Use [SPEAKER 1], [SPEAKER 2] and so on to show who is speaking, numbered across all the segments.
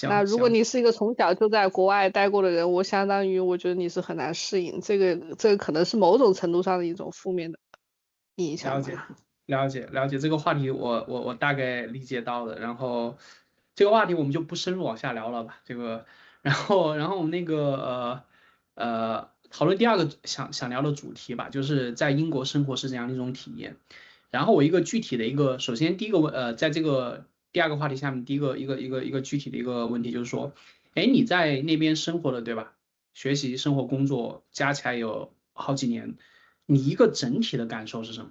[SPEAKER 1] 那如果
[SPEAKER 2] 行行。
[SPEAKER 1] 你是一个从小就在国外待过的人，我觉得你是很难适应，这个可能是某种程度上的一种负面的影
[SPEAKER 2] 了解，
[SPEAKER 1] 响吧。
[SPEAKER 2] 了解这个话题我大概理解到了，然后这个话题我们就不深入往下聊了吧，这个，然后我们那个讨论第二个想聊的主题吧，就是在英国生活是怎样的一种体验。然后我一个具体的一个，首先第一个在这个第二个话题下面，第一个具体的一个问题就是说，哎，你在那边生活了对吧？学习、生活、工作加起来有好几年，你一个整体的感受是什么？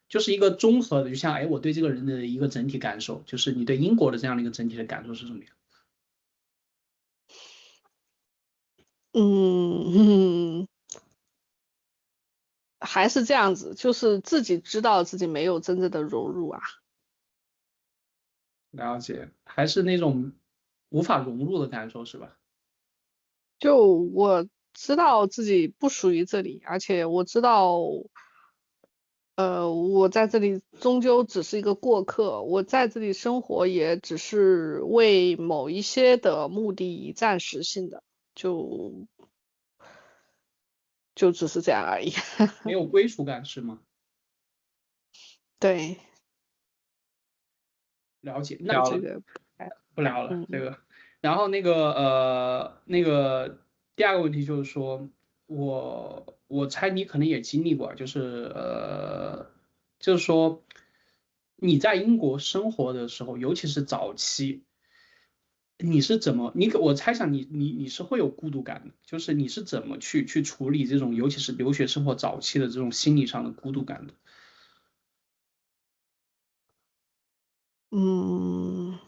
[SPEAKER 2] 就是一个综合的，就像哎，我对这个人的一个整体感受，就是你对英国的这样的一个整体的感受是什么样？
[SPEAKER 1] 嗯，还是这样子，就是自己知道自己没有真正的融入啊。
[SPEAKER 2] 了解，还是那种无法融入的感受是吧？
[SPEAKER 1] 就我知道自己不属于这里，而且我知道，我在这里终究只是一个过客，我在这里生活也只是为某一些的目的暂时性的，就就只是这样而已。
[SPEAKER 2] 没有归属感是吗？
[SPEAKER 1] 对，
[SPEAKER 2] 了解，
[SPEAKER 1] 就
[SPEAKER 2] 聊了，
[SPEAKER 1] 这个，哎
[SPEAKER 2] 不聊了这
[SPEAKER 1] 嗯。
[SPEAKER 2] 个。然后那个第二个问题就是说，我猜你可能也经历过，就是说你在英国生活的时候，尤其是早期。你是怎么？我猜想你是会有孤独感的，就是你是怎么去处理这种，尤其是留学生活早期的这种心理上的孤独感的？
[SPEAKER 1] 嗯，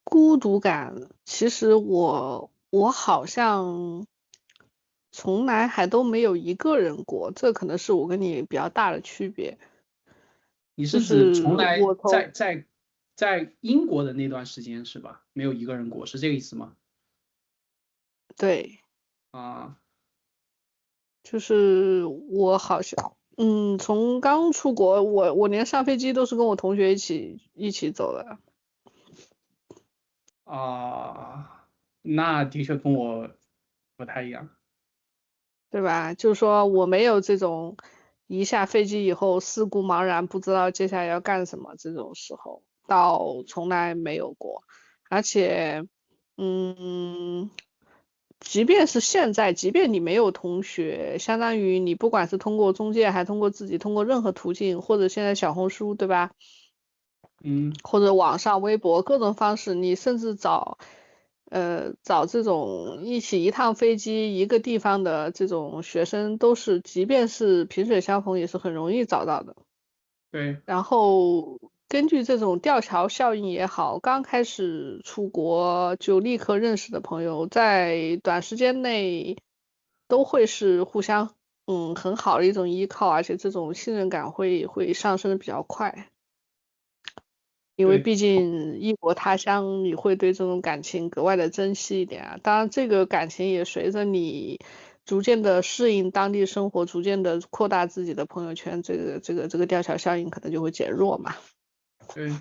[SPEAKER 1] 孤独感，其实我好像从来还都没有一个人过，这可能是我跟你比较大的区别。就
[SPEAKER 2] 你是指从
[SPEAKER 1] 是
[SPEAKER 2] 来
[SPEAKER 1] 我从
[SPEAKER 2] 在英国的那段时间是吧？没有一个人过，是这个意思吗？
[SPEAKER 1] 对，
[SPEAKER 2] 啊
[SPEAKER 1] 就是我好像从刚出国，我连上飞机都是跟我同学一起走的，
[SPEAKER 2] 那的确跟我不太一样。
[SPEAKER 1] 对吧？就是说我没有这种一下飞机以后四顾茫然，不知道接下来要干什么这种时候，从来没有过。而且，嗯，即便是现在，即便你没有同学，相当于你不管是通过中介，还通过自己，通过任何途径，或者现在小红书，对吧？
[SPEAKER 2] 嗯，
[SPEAKER 1] 或者网上微博各种方式，你甚至找这种一起一趟飞机一个地方的这种学生，都是即便是萍水相逢，也是很容易找到的。
[SPEAKER 2] 对
[SPEAKER 1] 然后根据这种吊桥效应也好，刚开始出国就立刻认识的朋友，在短时间内都会是互相很好的一种依靠，而且这种信任感会上升的比较快。因为
[SPEAKER 2] 对
[SPEAKER 1] 毕竟异国他乡，你会对这种感情格外的珍惜一点啊。当然，这个感情也随着你逐渐的适应当地生活，逐渐的扩大自己的朋友圈，这个吊桥效应可能就会减弱嘛。
[SPEAKER 2] 对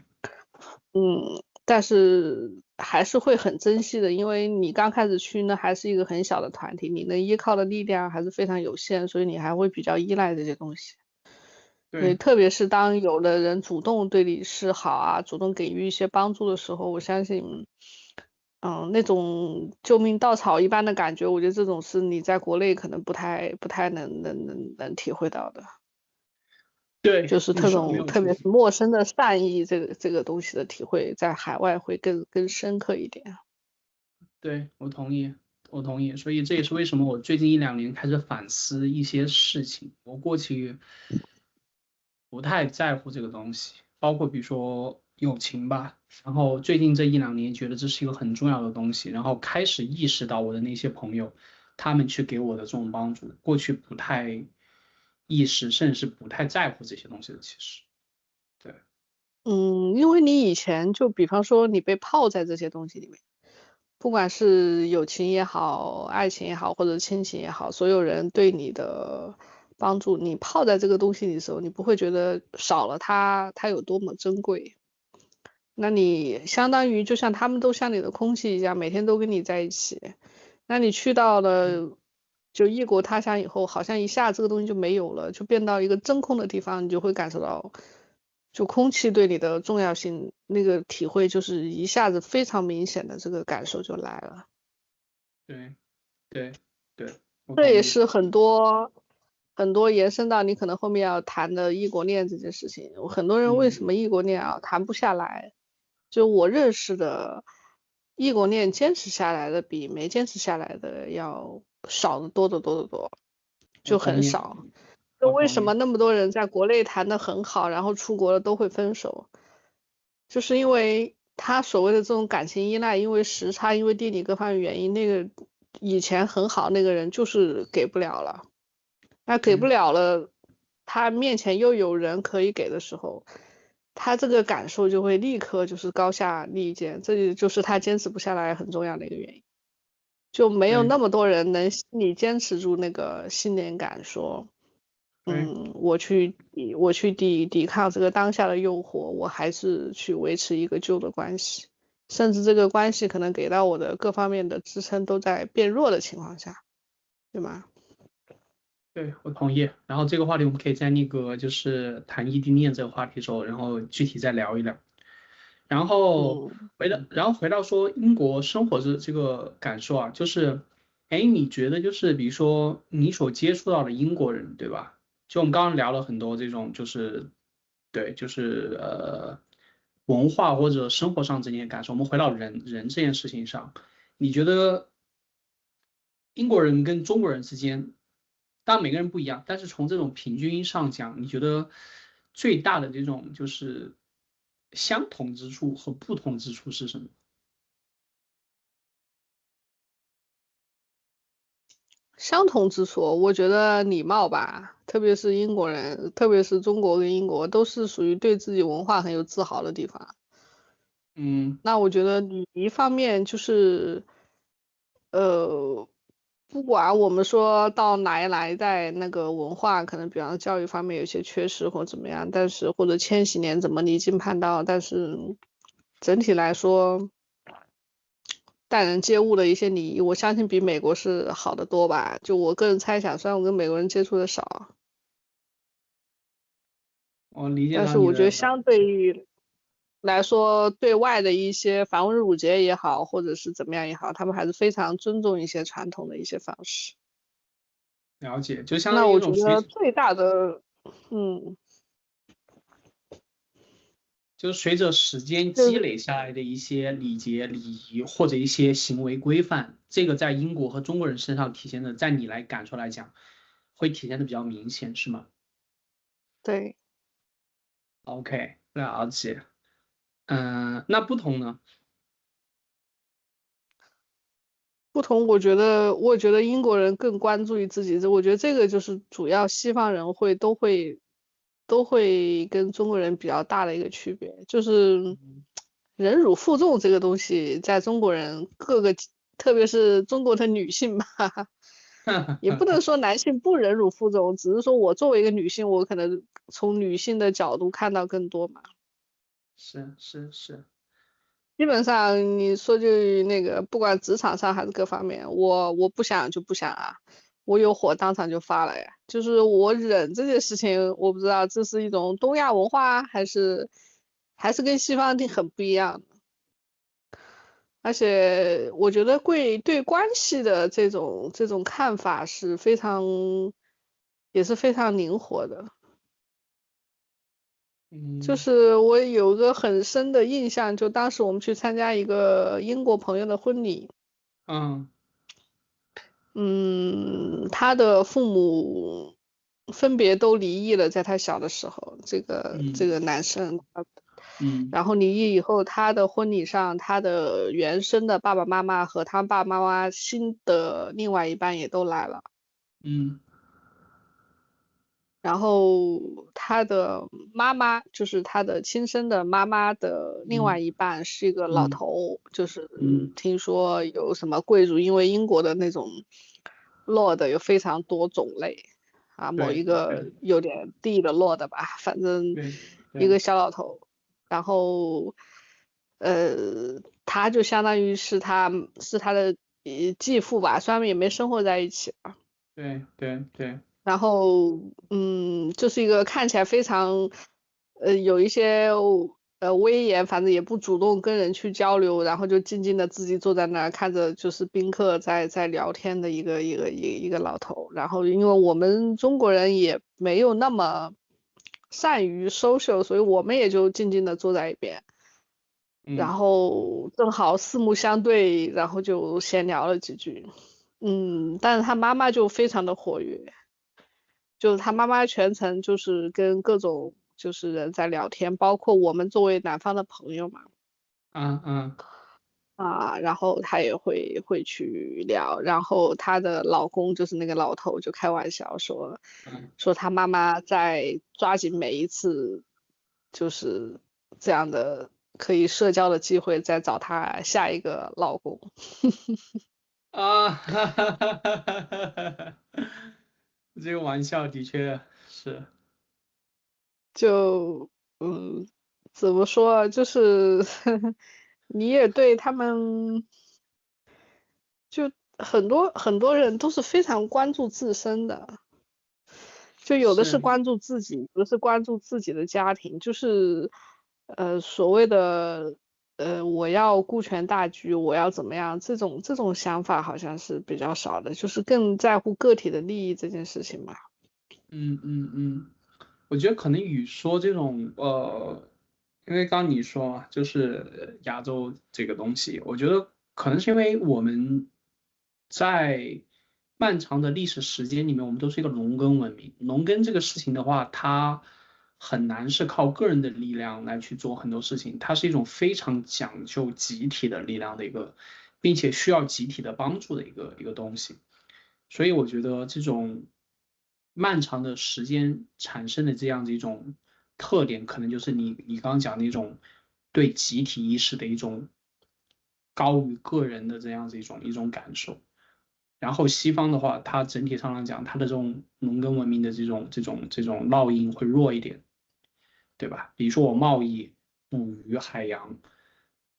[SPEAKER 1] 但是还是会很珍惜的，因为你刚开始去呢，还是一个很小的团体，你能依靠的力量还是非常有限，所以你还会比较依赖这些东西。对，
[SPEAKER 2] 对
[SPEAKER 1] 特别是当有的人主动对你示好啊，主动给予一些帮助的时候，我相信，那种救命稻草一般的感觉，我觉得这种是你在国内可能不太能体会到的，
[SPEAKER 2] 对，
[SPEAKER 1] 就是
[SPEAKER 2] 你说的没有错。
[SPEAKER 1] 特别是陌生的善意，这个东西的体会，在海外会更深刻一点。
[SPEAKER 2] 对，我同意，我同意，所以这也是为什么我最近一两年开始反思一些事情。我过去不太在乎这个东西，包括比如说友情吧，然后最近这一两年觉得这是一个很重要的东西，然后开始意识到我的那些朋友，他们去给我的这种帮助，过去不太意识，甚至是不太在乎这些东西的，其实，对
[SPEAKER 1] 因为你以前就比方说你被泡在这些东西里面。不管是友情也好，爱情也好，或者亲情也好，所有人对你的帮助，你泡在这个东西里的时候，你不会觉得少了它有多么珍贵。那你相当于就像他们都像你的空气一样，每天都跟你在一起。那你去到了就异国他乡以后，好像一下这个东西就没有了，就变到一个真空的地方，你就会感受到，就空气对你的重要性，那个体会就是一下子非常明显的这个感受就来了。
[SPEAKER 2] 对对对，我
[SPEAKER 1] 这也
[SPEAKER 2] 同意。
[SPEAKER 1] 是很多延伸到你可能后面要谈的异国恋这件事情。很多人为
[SPEAKER 2] 嗯，
[SPEAKER 1] 什么异国恋啊谈不下来？就我认识的异国恋坚持下来的比没坚持下来的要少得多得多得多，就
[SPEAKER 2] 我同意，
[SPEAKER 1] 很少。就
[SPEAKER 2] 我同意。
[SPEAKER 1] 为什么那么多人在国内谈得很好，然后出国了都会分手？就是因为他所谓的这种感情依赖，因为时差，因为地理各方面原因，那个以前很好那个人就是给不了了。那给不
[SPEAKER 2] 对
[SPEAKER 1] 了了，他面前又有人可以给的时候，他这个感受就会立刻就是高下立见，这也就是他坚持不下来很重要的一个原因。就没有
[SPEAKER 2] 对
[SPEAKER 1] 那么多人能心里坚持住那个信念感，说，
[SPEAKER 2] 对
[SPEAKER 1] 我去抵抗这个当下的诱惑，我还是去维持一个旧的关系，甚至这个关系可能给到我的各方面的支撑都在变弱的情况下，对吗？
[SPEAKER 2] 对，我同意。然后这个话题我们可以在那个就是谈异地恋这个话题的时候，然后具体再聊一聊。然后
[SPEAKER 1] 嗯。
[SPEAKER 2] 回到说英国生活这个感受啊，就是，哎，你觉得就是比如说你所接触到的英国人，对吧？就我们刚刚聊了很多这种，就是对，就是文化或者生活上这些感受。我们回到人这件事情上，你觉得英国人跟中国人之间，当然每个人不一样，但是从这种平均上讲，你觉得最大的这种就是相同之处和不同之处是什么？
[SPEAKER 1] 相同之处，我觉得礼貌吧，特别是英国人，特别是中国跟英国，都是属于对自己文化很有自豪的地方。
[SPEAKER 2] 嗯
[SPEAKER 1] 那我觉得你一方面就是，呃，不管我们说到哪一代那个文化，可能比方说教育方面有些缺失或怎么样，但是或者千禧年怎么离经叛道，但是整体来说，待人接物的一些礼仪，我相信比美国是好得多吧。就我个人猜想，虽然我跟美国人接触的少，
[SPEAKER 2] 我理解
[SPEAKER 1] 但
[SPEAKER 2] 到你的。
[SPEAKER 1] 是我觉得相对于来说，对外的一些繁文缛节也好，或者是怎么样也好，他们还是非常尊重一些传统的一些方式。
[SPEAKER 2] 了解，就相当于一
[SPEAKER 1] 那我觉
[SPEAKER 2] 种随，
[SPEAKER 1] 得最大的，嗯，
[SPEAKER 2] 就是随着时间积
[SPEAKER 1] 就是
[SPEAKER 2] 累下来的一些礼节、礼仪或者一些行为规范，这个在英国和中国人身上体现的，在你来感受来讲，会体现的比较明显，是吗
[SPEAKER 1] 对。
[SPEAKER 2] ？OK，了解。那不同呢？
[SPEAKER 1] 不同，我觉得英国人更关注于自己，我觉得这个就是主要西方人都会跟中国人比较大的一个区别，就是忍辱负重这个东西，在中国人各个，特别是中国的女性吧，也不能说男性不忍辱负重，只是说我作为一个女性，我可能从女性的角度看到更多嘛。
[SPEAKER 2] 是是是，
[SPEAKER 1] 基本上你说句那个，不管职场上还是各方面，我不想就不想啊，我有火当场就发了呀。就是我忍这件事情，我不知道这是一种东亚文化还是跟西方的很不一样的。而且我觉得对关系的这种看法是也是非常灵活的。就
[SPEAKER 2] 嗯
[SPEAKER 1] 是我有个很深的印象，就当时我们去参加一个英国朋友的婚礼。
[SPEAKER 2] 嗯
[SPEAKER 1] 他的父母分别都离异了，在他小的时候，这个这
[SPEAKER 2] 嗯
[SPEAKER 1] 个男生，
[SPEAKER 2] 嗯
[SPEAKER 1] 然后离异以后，他的婚礼上，他的原生的爸爸妈妈和他爸爸妈妈新的另外一半也都来了。
[SPEAKER 2] 嗯
[SPEAKER 1] 然后他的妈妈，就是他的亲生的妈妈的另外
[SPEAKER 2] 嗯
[SPEAKER 1] 一半是一个老
[SPEAKER 2] 嗯
[SPEAKER 1] 头，就是
[SPEAKER 2] 嗯，
[SPEAKER 1] 听说有什么贵族，因为英国的那种 lord 有非常多种类啊，某
[SPEAKER 2] 对
[SPEAKER 1] 一个
[SPEAKER 2] 对
[SPEAKER 1] 有点地的 lord 吧，反正
[SPEAKER 2] 对对，
[SPEAKER 1] 一个小老头，然后他就相当于是他的继父吧，虽然也没生活在一起吧。
[SPEAKER 2] 对对对，
[SPEAKER 1] 然后就是一个看起来非常有一些威严，反正也不主动跟人去交流，然后就静静的自己坐在那儿看着就是宾客在聊天的一个老头。然后因为我们中国人也没有那么善于 social，所以我们也就静静的坐在一边。然后正好四目相对，然后就闲聊了几句。但是他妈妈就非常的活跃，就是他妈妈全程就是跟各种就是人在聊天，包括我们作为男方的朋友嘛。
[SPEAKER 2] 嗯嗯
[SPEAKER 1] 然后他也会去聊，然后她的老公就是那个老头就开玩笑说，
[SPEAKER 2] 嗯，
[SPEAKER 1] 说他妈妈在抓紧每一次就是这样的可以社交的机会，再找她下一个老公。
[SPEAKER 2] 啊，哈哈哈哈哈哈，这个玩笑的确是，
[SPEAKER 1] 就怎么说啊，就是你也对他们，就很多很多人都是非常关注自身的。就有的是
[SPEAKER 2] 是，
[SPEAKER 1] 关注自己，有的是关注自己的家庭，就是所谓的我要顾全大局，我要怎么样，这种想法好像是比较少的，就是更在乎个体的利益这件事情吧。
[SPEAKER 2] 我觉得可能与说这种因为刚刚你说嘛，就是亚洲这个东西，我觉得可能是因为我们在漫长的历史时间里面，我们都是一个农耕文明。农耕这个事情的话，它很难是靠个人的力量来去做很多事情，它是一种非常讲究集体的力量的一个，并且需要集体的帮助的一个东西。所以我觉得这种漫长的时间产生的这样的一种特点，可能就是你刚刚讲的一种对集体意识的一种高于个人的这样子一种感受。然后西方的话，它整体上来讲，它的这种农耕文明的这种烙印会弱一点，对吧？比如说我贸易、捕鱼、海洋，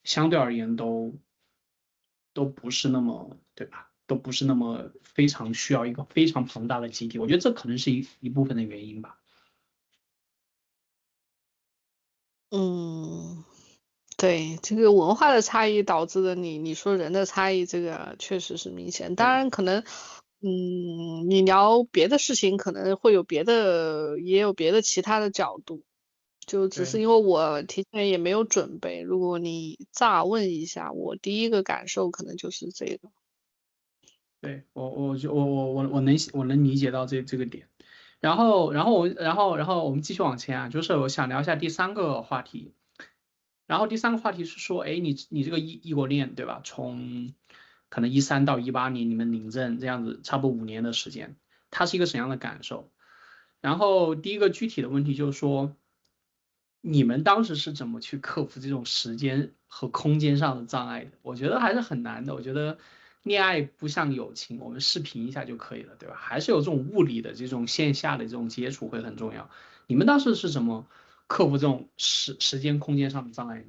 [SPEAKER 2] 相对而言都不是那么，对吧？都不是那么非常需要一个非常庞大的集体，我觉得这可能是一部分的原因吧。
[SPEAKER 1] 嗯，对，这个文化的差异导致的你说人的差异，这个确实是明显。当
[SPEAKER 2] 对
[SPEAKER 1] 然可能，你聊别的事情可能会有别的，也有别的其他的角度。就只是
[SPEAKER 2] 对
[SPEAKER 1] 因为我提前也没有准备，如果你乍问一下，我第一个感受可能就是这个。
[SPEAKER 2] 对，我能理解到这个点。然后我们继续往前啊，就是我想聊一下第三个话题。然后第三个话题是说，哎，你这个异国恋，对吧？从可能13到18年，你们领证这样子，差不多5年的时间，它是一个怎样的感受？然后第一个具体的问题就是说，你们当时是怎么去克服这种时间和空间上的障碍的？我觉得还是很难的。我觉得恋爱不像友情，我们视频一下就可以了，对吧？还是有这种物理的这种线下的这种接触会很重要。你们当时是怎么克服这种时间空间上的障碍呢？